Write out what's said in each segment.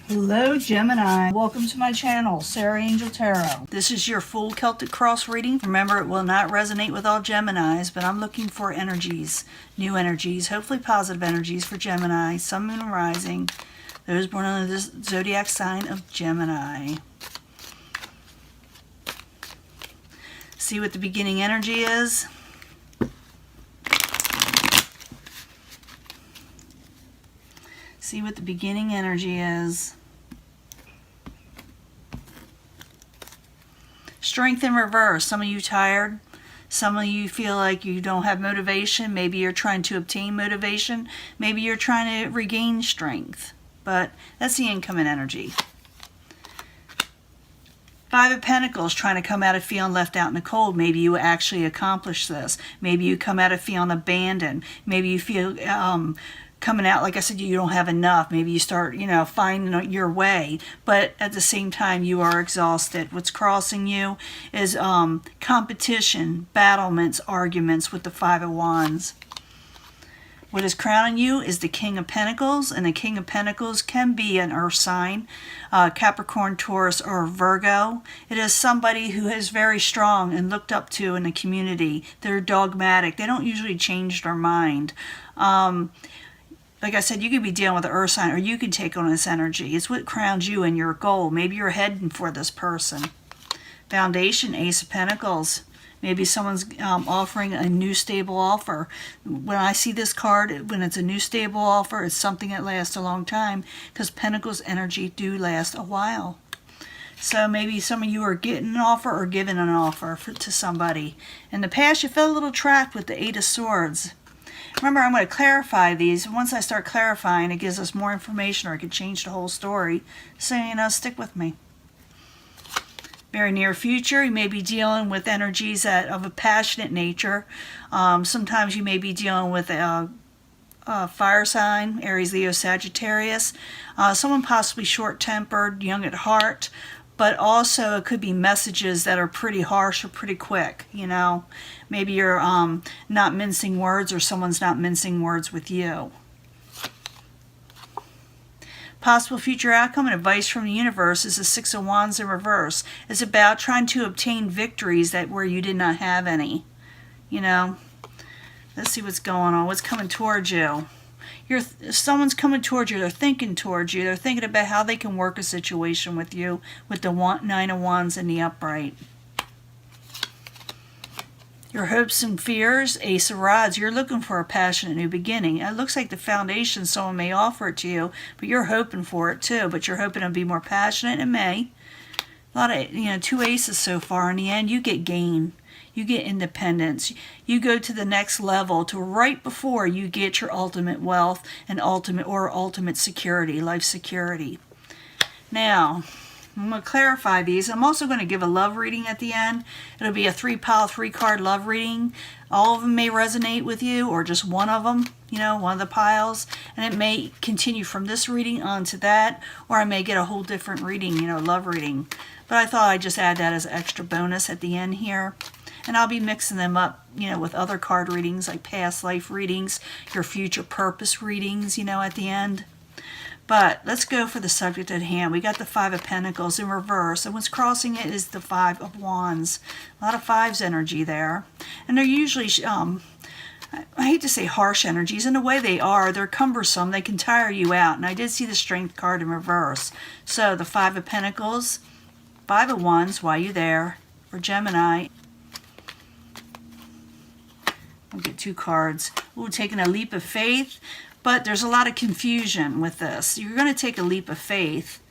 Hello Gemini, welcome to my channel, Sarah Angel Tarot. This is your full Celtic cross reading. Remember, it will not resonate with all Geminis, but I'm looking for energies, new energies, hopefully positive energies for Gemini, Sun, Moon, and Rising, those born under this zodiac sign of Gemini. See what the beginning energy is. See what the beginning energy is. Strength in reverse. Some of you tired. Some of you feel like you don't have motivation. Maybe you're trying to obtain motivation. Maybe you're trying to regain strength. But that's the incoming energy. Five of Pentacles, trying to come out of feeling left out in the cold. Maybe you actually accomplish this. Maybe you come out of feeling abandoned. Maybe you feel coming out, like I said, you don't have enough. Maybe you start, finding your way. But at the same time, you are exhausted. What's crossing you is competition, battlements, arguments with the Five of Wands. What is crowning you is the King of Pentacles, and the King of Pentacles can be an earth sign, Capricorn, Taurus, or Virgo. It is somebody who is very strong and looked up to in the community. They're dogmatic. They don't usually change their mind. Like I said, you could be dealing with an earth sign, or you could take on this energy. It's what crowns you and your goal. Maybe you're heading for this person. Foundation, Ace of Pentacles. Maybe someone's offering a new stable offer. When I see this card, when it's a new stable offer, it's something that lasts a long time, because Pentacles energy do last a while. So maybe some of you are getting an offer or giving an offer to somebody. In the past, you felt a little trapped with the Eight of Swords. Remember, I'm going to clarify these. Once I start clarifying, it gives us more information, or it could change the whole story. So, stick with me. Very near future, you may be dealing with energies of a passionate nature. Sometimes you may be dealing with a fire sign, Aries, Leo, Sagittarius. Someone possibly short-tempered, young at heart. But also it could be messages that are pretty harsh or pretty quick, Maybe you're not mincing words, or someone's not mincing words with you. Possible future outcome and advice from the universe is the Six of Wands in reverse. It's about trying to obtain victories where you did not have any. Let's see what's going on. What's coming towards you? Someone's coming towards you. They're thinking towards you. They're thinking about how they can work a situation with you, with the Nine of Wands in the upright. Your hopes and fears, Ace of Rods. You're looking for a passionate new beginning. It looks like the foundation, someone may offer it to you, but you're hoping for it too. But you're hoping to be more passionate in May. A lot of, two aces so far. In the end, you get gain. You get independence. You go to the next level to right before you get your ultimate wealth and ultimate security, life security. Now, I'm going to clarify these. I'm also going to give a love reading at the end. It'll be a 3-pile, 3-card love reading. All of them may resonate with you, or just one of them, one of the piles. And it may continue from this reading on to that, or I may get a whole different reading, love reading. But I thought I'd just add that as an extra bonus at the end here. And I'll be mixing them up, with other card readings, like past life readings, your future purpose readings, at the end. But let's go for the subject at hand. We got the Five of Pentacles in reverse, and what's crossing it is the Five of Wands. A lot of fives energy there. And they're usually, I hate to say harsh energies. In the way they are, they're cumbersome. They can tire you out. And I did see the Strength card in reverse. So the Five of Pentacles, Five of Wands, why you there? For Gemini. We'll get 2 cards. Ooh, taking a leap of faith. But there's a lot of confusion with this. You're going to take a leap of faith.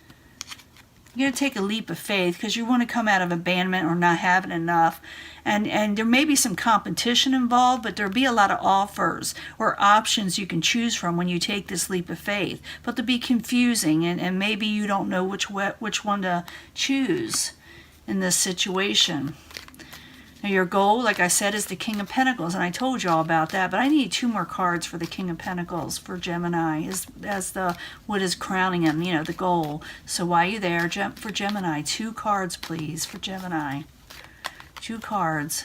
You're going to take a leap of faith because you want to come out of abandonment or not having enough. And there may be some competition involved, but there'll be a lot of offers or options you can choose from when you take this leap of faith. But they'll be confusing, and maybe you don't know which one to choose in this situation. Now your goal, like I said, is the King of Pentacles, and I told you all about that, but I need 2 more cards for the King of Pentacles for Gemini as the what is crowning him, the goal. So while you're there, for Gemini, 2 cards, please, for Gemini. 2 cards.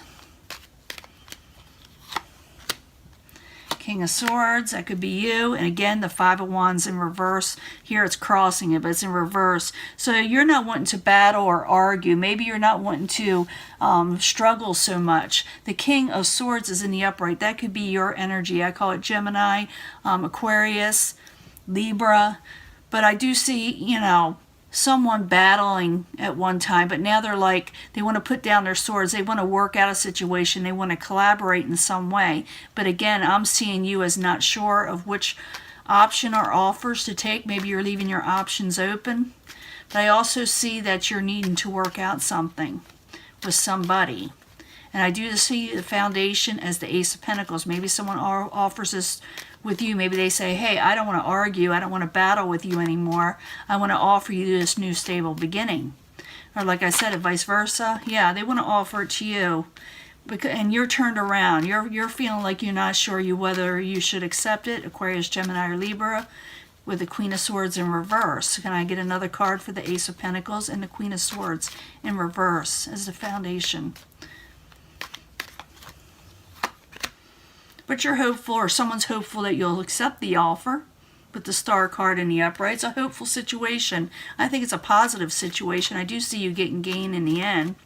King of Swords, that could be you. And again, the Five of Wands in reverse. Here it's crossing it, but it's in reverse. So you're not wanting to battle or argue. Maybe you're not wanting to struggle so much. The King of Swords is in the upright. That could be your energy. I call it Gemini, Aquarius, Libra. But I do see, you know, someone battling at one time, but now they're like, they want to put down their swords. They want to work out a situation. They want to collaborate in some way. But again, I'm seeing you as not sure of which option or offers to take. Maybe you're leaving your options open. But I also see that you're needing to work out something with somebody. And I do see the foundation as the Ace of Pentacles. Maybe someone offers this with you. Maybe they say, hey, I don't want to argue. I don't want to battle with you anymore. I want to offer you this new stable beginning. Or like I said, vice versa. Yeah, they want to offer it to you. And you're turned around. You're feeling like you're not sure whether you should accept it. Aquarius, Gemini, or Libra. With the Queen of Swords in reverse. Can I get another card for the Ace of Pentacles and the Queen of Swords in reverse as the foundation? But you're hopeful, or someone's hopeful, that you'll accept the offer. With the Star card in the upright, it's a hopeful situation. I think it's a positive situation. I do see you getting gain in the end.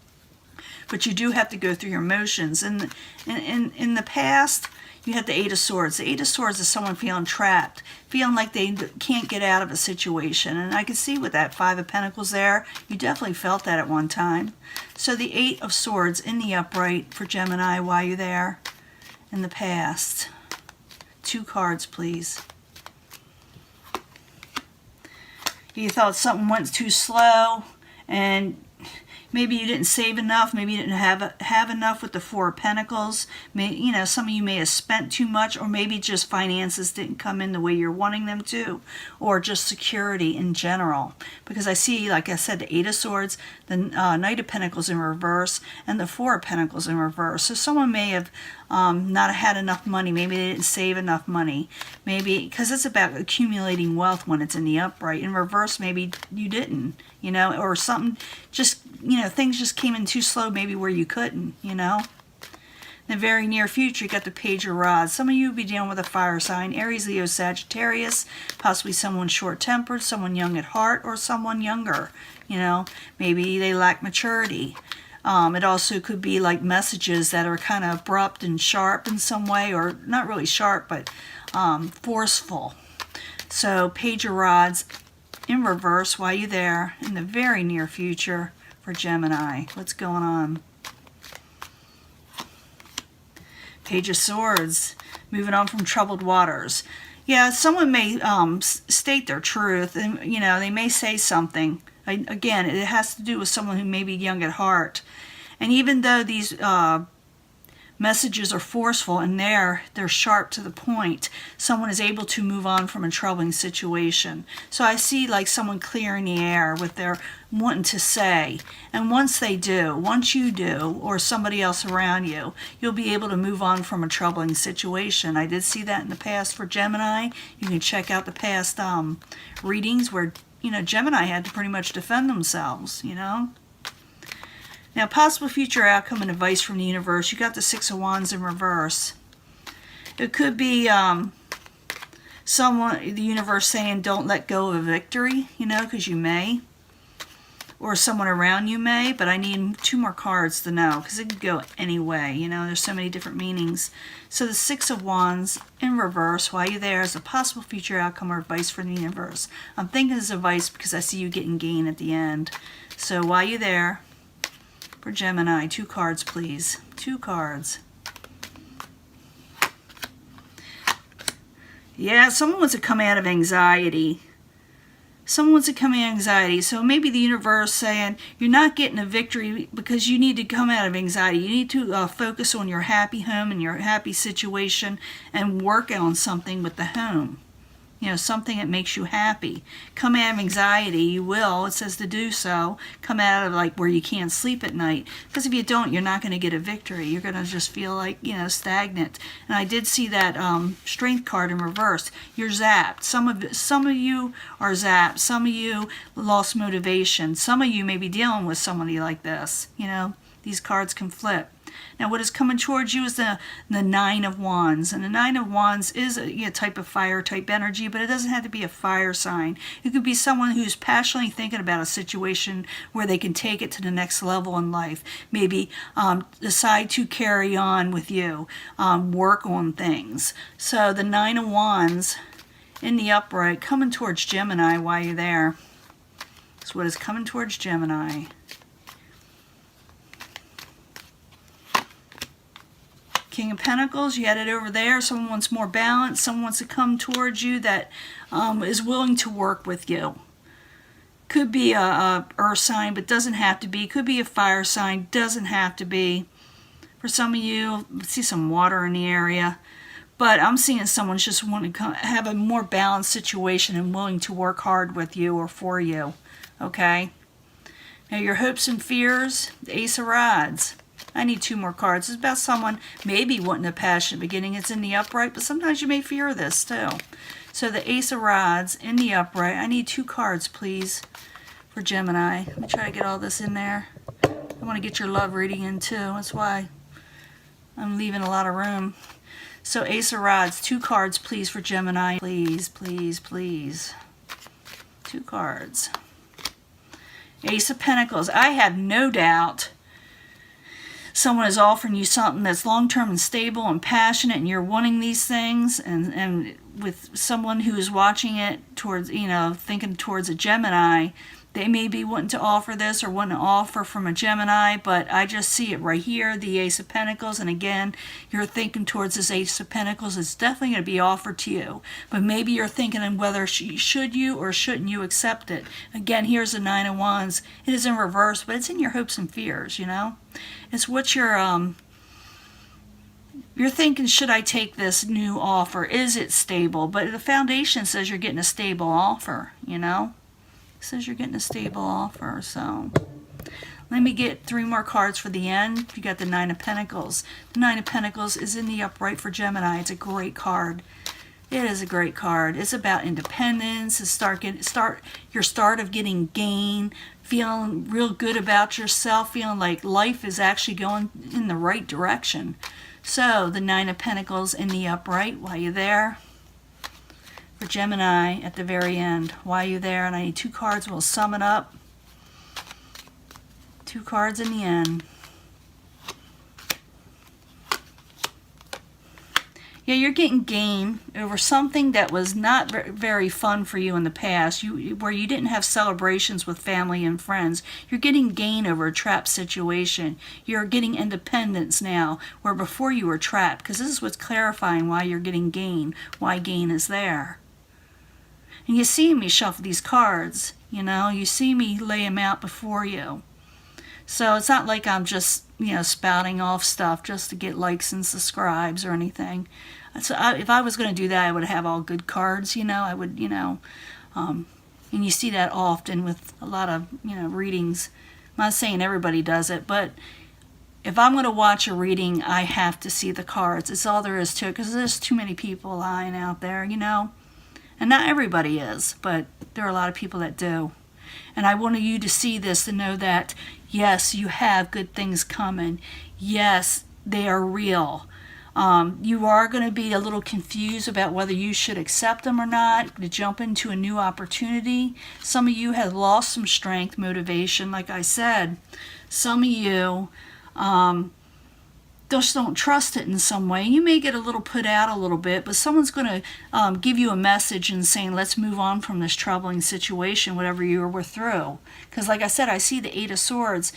But you do have to go through your motions. In the past, you had the Eight of Swords. The Eight of Swords is someone feeling trapped, feeling like they can't get out of a situation. And I can see with that Five of Pentacles there, you definitely felt that at one time. So the Eight of Swords in the upright for Gemini while you're there. In the past. 2 cards, please. You thought something went too slow, and maybe you didn't save enough. Maybe you didn't have enough with the Four of Pentacles. You know, some of you may have spent too much, or maybe just finances didn't come in the way you're wanting them to, or just security in general. Because I see, like I said, the Eight of Swords, the Knight of Pentacles in reverse, and the Four of Pentacles in reverse. So someone may have not had enough money. Maybe they didn't save enough money. Maybe, because it's about accumulating wealth when it's in the upright. In reverse, maybe you didn't, you know, or something just, you know, things just came in too slow maybe where you couldn't, you know. In the very near future, you got the Page of Rods. Some of you will be dealing with a fire sign, Aries, Leo, Sagittarius, possibly someone short-tempered, someone young at heart, or someone younger, you know. Maybe they lack maturity. It also could be like messages that are kind of abrupt and sharp in some way, or not really sharp, but forceful. So Page of Rods in reverse while you're there in the very near future for Gemini. What's going on? Page of Swords, moving on from troubled waters. Yeah, someone may state their truth, and you know, they may say something. Again, it has to do with someone who may be young at heart. And even though these messages are forceful and they're sharp to the point, someone is able to move on from a troubling situation. So I see like someone clearing the air with their wanting to say. And once they do, once you do, or somebody else around you, you'll be able to move on from a troubling situation. I did see that in the past for Gemini. You can check out the past readings where, you know, Gemini had to pretty much defend themselves, you know. Now, possible future outcome and advice from the universe. You got the Six of Wands in reverse. It could be someone, the universe saying, don't let go of a victory, you know, because you may. Or someone around you may, but I need 2 more cards to know, because it could go any way, you know, there's so many different meanings. So the Six of Wands in reverse while you're there is a possible future outcome or advice from the universe. I'm thinking it's advice because I see you getting gain at the end. So while you're there, for Gemini, 2 cards, please. 2 cards. Yeah, someone wants to come out of anxiety. Someone wants to come out of anxiety. So maybe the universe saying, you're not getting a victory because you need to come out of anxiety. You need to focus on your happy home and your happy situation and work on something with the home. You know, something that makes you happy. Come out of anxiety, you will. It says to do so. Come out of like where you can't sleep at night. Because if you don't, you're not going to get a victory. You're going to just feel like, you know, stagnant. And I did see that Strength card in reverse. You're zapped. Some of you are zapped. Some of you lost motivation. Some of you may be dealing with somebody like this. You know, these cards can flip. Now what is coming towards you is the Nine of Wands. And the Nine of Wands is a type of fire type energy, but it doesn't have to be a fire sign. It could be someone who's passionately thinking about a situation where they can take it to the next level in life. Maybe decide to carry on with you, work on things. So the Nine of Wands in the upright, coming towards Gemini while you're there. That's what is coming towards Gemini. King of Pentacles, you had it over there. Someone wants more balance. Someone wants to come towards you that is willing to work with you. Could be a earth sign, but doesn't have to be. Could be a fire sign, doesn't have to be. For some of you, I see some water in the area. But I'm seeing someone's just wanting to have a more balanced situation and willing to work hard with you or for you. Okay? Now your hopes and fears, the Ace of Rods. I need 2 more cards. It's about someone maybe wanting a passionate beginning. It's in the upright, but sometimes you may fear this too. So the Ace of Rods in the upright. I need 2 cards, please, for Gemini. Let me try to get all this in there. I want to get your love reading in too. That's why I'm leaving a lot of room. So Ace of Rods, 2 cards, please, for Gemini. Please, please, please. 2 cards. Ace of Pentacles. I have no doubt someone is offering you something that's long-term and stable and passionate, and you're wanting these things, and with someone who is watching it towards, thinking towards a Gemini, they may be wanting to offer this or wanting to offer from a Gemini, but I just see it right here, the Ace of Pentacles, and again, you're thinking towards this Ace of Pentacles. It's definitely going to be offered to you, but maybe you're thinking on whether should you or shouldn't you accept it. Again, here's the Nine of Wands. It is in reverse, but it's in your hopes and fears, It's what you're thinking, should I take this new offer? Is it stable? But the foundation says you're getting a stable offer, It says you're getting a stable offer, so let me get 3 more cards for the end. You got the Nine of Pentacles. The Nine of Pentacles is in the upright for Gemini. It's a great card. It is a great card. It's about independence. It's your start of getting gain, feeling real good about yourself, feeling like life is actually going in the right direction. So the Nine of Pentacles in the upright while you're there. For Gemini at the very end, while you're there, and I need 2 cards. We'll sum it up. 2 cards in the end. Yeah, you're getting gain over something that was not very fun for you in the past, where you didn't have celebrations with family and friends. You're getting gain over a trapped situation. You're getting independence now, where before you were trapped, because this is what's clarifying why you're getting gain, why gain is there. And you see me shuffle these cards, you see me lay them out before you. So it's not like I'm just, spouting off stuff just to get likes and subscribes or anything. So if I was going to do that, I would have all good cards, I would, and you see that often with a lot of, readings. I'm not saying everybody does it, but if I'm going to watch a reading, I have to see the cards. It's all there is to it, because there's too many people lying out there, And not everybody is, but there are a lot of people that do. And I wanted you to see this, to know that, yes, you have good things coming. Yes, they are real. You are going to be a little confused about whether you should accept them or not, to jump into a new opportunity. Some of you have lost some strength, motivation, like I said. Some of you just don't trust it in some way. You may get a little put out a little bit, but someone's going to give you a message and saying, let's move on from this troubling situation, whatever you were through. Because like I said, I see the Eight of Swords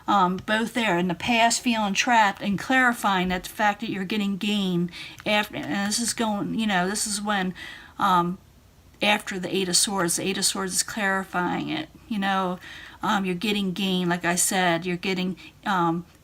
both there in the past, feeling trapped, and clarifying that the fact that you're getting gain after, and this is going, this is when after the Eight of Swords is clarifying it, you're getting gain, like I said, you're getting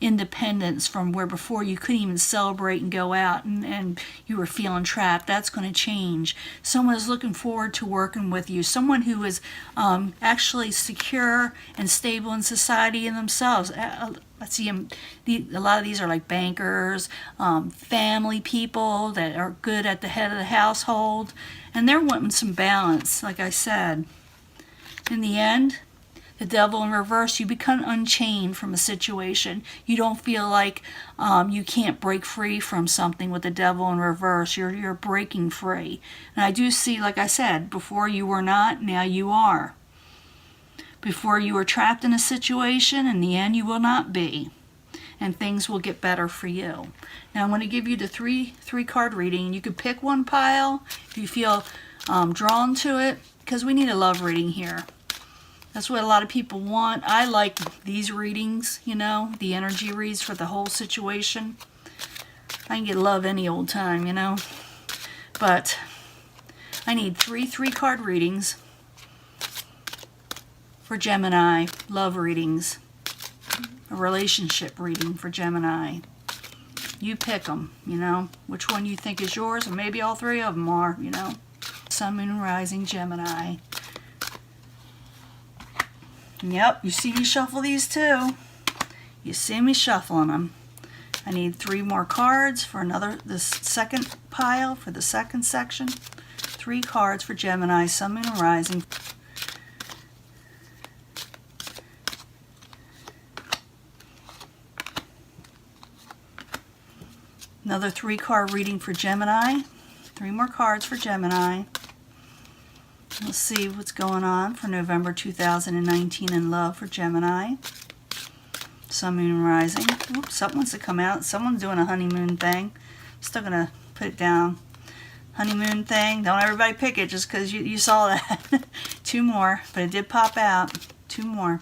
independence from where before you couldn't even celebrate and go out, and you were feeling trapped. That's going to change. Someone is looking forward to working with you. Someone who is actually secure and stable in society in themselves. I see them, a lot of these are like bankers, family people that are good at the head of the household, and they're wanting some balance, like I said. In the end, The Devil in reverse, you become unchained from a situation. You don't feel like you can't break free from something with the Devil in reverse. You're breaking free. And I do see, like I said, before you were not, now you are. Before you were trapped in a situation, in the end you will not be. And things will get better for you. Now I'm going to give you the three card reading. You could pick one pile if you feel drawn to it, because we need a love reading here. That's what a lot of people want. I like these readings, you know, the energy reads for the whole situation. I can get love any old time, you know. But I need three card readings for Gemini, love readings, a relationship reading for Gemini. You pick them, you know, which one you think is yours, or maybe all three of them are, you know. Sun, Moon, Rising, Gemini. Yep, you see me shuffle these too. You see me shuffling them. I need 3 more cards for the second pile, for the second section. 3 cards for Gemini, Sun, Moon, and Rising. Another 3-card reading for Gemini. 3 more cards for Gemini. Let's see what's going on for November 2019 in love for Gemini. Sun, Moon, and Rising. Oops, something wants to come out. Someone's doing a honeymoon thing. I'm still going to put it down. Honeymoon thing. Don't everybody pick it just because you saw that. 2 more, but it did pop out. 2 more.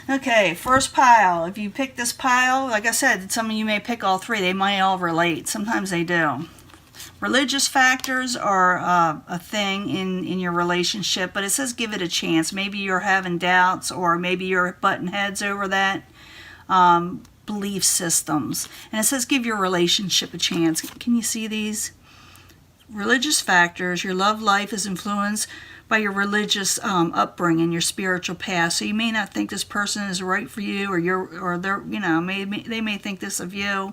Okay, first pile. If you pick this pile, like I said, some of you may pick all 3. They might all relate. Sometimes they do. Religious factors are a thing in your relationship, but it says give it a chance. Maybe you're having doubts, or maybe you're butting heads over that. Belief systems. And it says give your relationship a chance. Can you see these? Religious factors. Your love life is influenced by your religious upbringing, your spiritual past. So you may not think this person is right for you, or they're, you know, they may think this of you.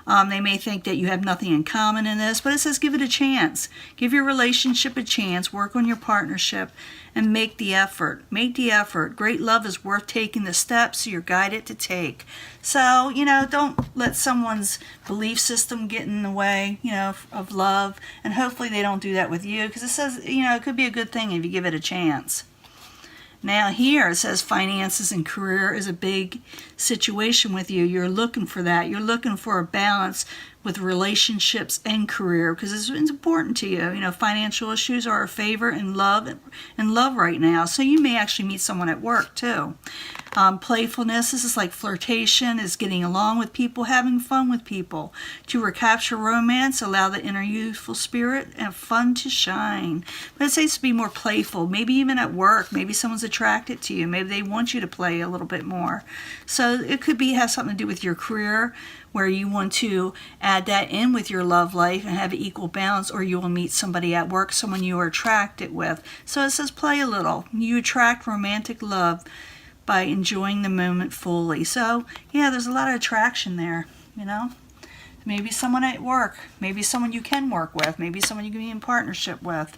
They may think that you have nothing in common in this, but it says give it a chance. Give your relationship a chance. Work on your partnership and make the effort. Make the effort. Great love is worth taking the steps you're guided to take. So, you know, don't let someone's belief system get in the way, you know, of love. And hopefully they don't do that with you, because it says, you know, it could be a good thing if you give it a chance. Now here it says finances and career is a big situation with you. You're looking for that. You're looking for a balance with relationships and career, because it's important to you. You know, financial issues are a favor in love right now. So you may actually meet someone at work too. Playfulness, this is like flirtation, is getting along with people, having fun with people. To recapture romance, allow the inner youthful spirit and fun to shine. But it says to be more playful, maybe even at work. Maybe someone's attracted to you. Maybe they want you to play a little bit more. So it could have something to do with your career, where you want to add that in with your love life and have an equal balance, or you will meet somebody at work, someone you are attracted with. So it says play a little. You attract romantic love by enjoying the moment fully. So yeah, there's a lot of attraction there, you know. Maybe someone at work, maybe someone you can work with, maybe someone you can be in partnership with.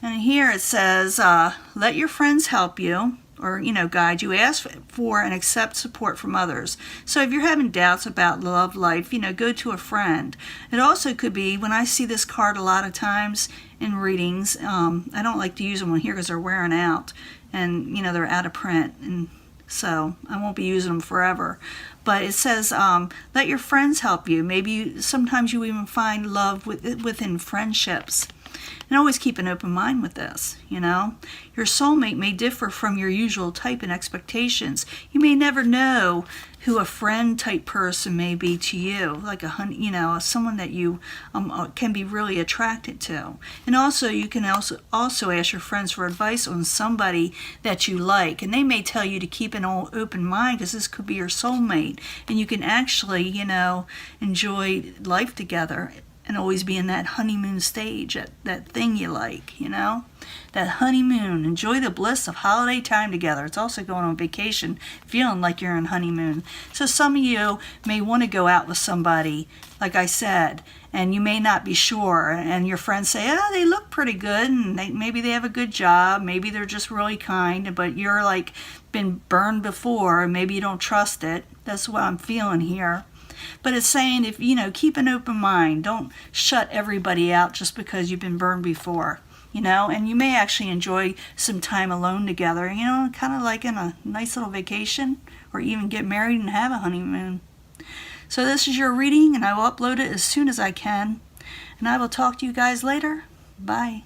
And here it says, let your friends help you, or, you know, guide you. Ask for and accept support from others. So if you're having doubts about love life, you know, go to a friend. It also could be, when I see this card a lot of times in readings, I don't like to use them on here because they're wearing out, and, you know, they're out of print, and so I won't be using them forever. But it says, let your friends help you. Maybe sometimes you even find love within friendships. And always keep an open mind with this, you know. Your soulmate may differ from your usual type and expectations. You may never know who a friend type person may be to you, like someone that you can be really attracted to. And also you can also ask your friends for advice on somebody that you like, and they may tell you to keep an open mind, because this could be your soulmate, and you can actually, you know, enjoy life together and always be in that honeymoon stage, that thing you like, that honeymoon. Enjoy the bliss of holiday time together. It's also going on vacation, feeling like you're on honeymoon. So some of you may want to go out with somebody, like I said, and you may not be sure, and your friends say, oh, they look pretty good, and maybe they have a good job, maybe they're just really kind, but you're like been burned before, and maybe you don't trust it. That's what I'm feeling here. But it's saying, if keep an open mind. Don't shut everybody out just because you've been burned before, and you may actually enjoy some time alone together, kind of like in a nice little vacation, or even get married and have a honeymoon. So this is your reading, and I will upload it as soon as I can, and I will talk to you guys later. Bye.